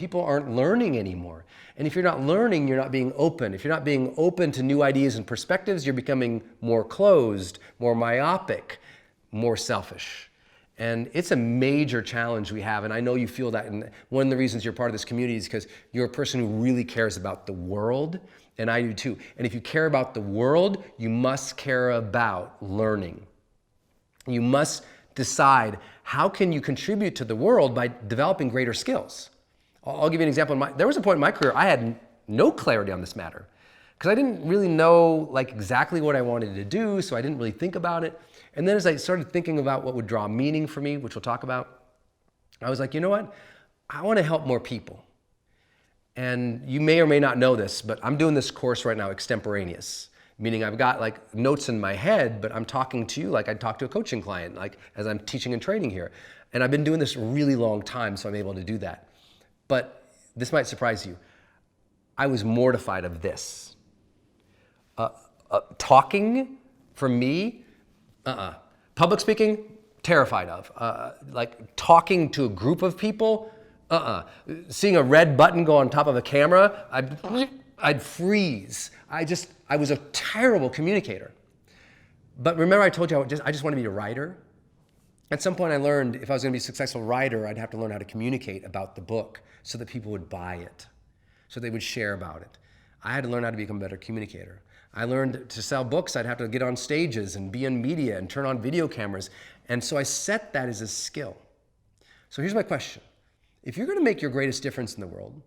people aren't learning anymore. And if you're not learning, you're not being open. If you're not being open to new ideas and perspectives, you're becoming more closed, more myopic, more selfish. And it's a major challenge we have, and I know you feel that. And one of the reasons you're part of this community is because you're a person who really cares about the world, and I do too. And if you care about the world, you must care about learning. You must decide how can you contribute to the world by developing greater skills. I'll give you an example. There was a point in my career I had no clarity on this matter because I didn't really know like exactly what I wanted to do, so I didn't really think about it. And then as I started thinking about what would draw meaning for me, which we'll talk about, I was like, you know what? I want to help more people. And you may or may not know this, but I'm doing this course right now, extemporaneous, meaning I've got like notes in my head, but I'm talking to you like I'd talk to a coaching client, like as I'm teaching and training here. And I've been doing this a really long time, so I'm able to do that. But this might surprise you. I was mortified of this. Talking, for me, Public speaking, terrified of. Like talking to a group of people, Seeing a red button go on top of a camera, I'd freeze. I was a terrible communicator. But remember I told you I just wanted to be a writer? At some point I learned if I was going to be a successful writer, I'd have to learn how to communicate about the book so that people would buy it, so they would share about it. I had to learn how to become a better communicator. I learned to sell books, I'd have to get on stages and be in media and turn on video cameras. And so I set that as a skill. So here's my question. If you're going to make your greatest difference in the world,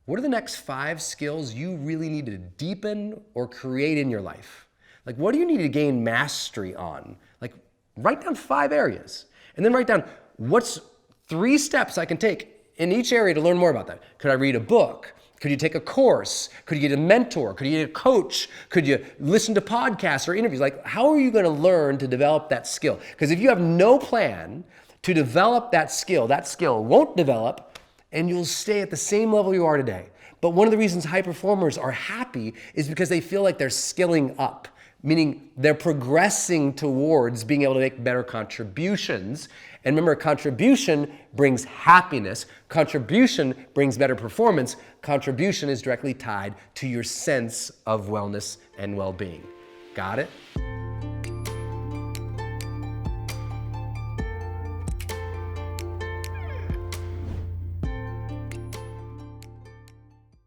what are the next 5 skills you really need to deepen or create in your life? Like, what do you need to gain mastery on? Like, write down 5 areas. And then write down, what's 3 steps I can take in each area to learn more about that? Could I read a book? Could you take a course? Could you get a mentor? Could you get a coach? Could you listen to podcasts or interviews? Like, how are you going to learn to develop that skill? Because if you have no plan to develop that skill won't develop, and you'll stay at the same level you are today. But one of the reasons high performers are happy is because they feel like they're skilling up, meaning they're progressing towards being able to make better contributions. And remember, contribution brings happiness. Contribution brings better performance. Contribution is directly tied to your sense of wellness and well-being. Got it?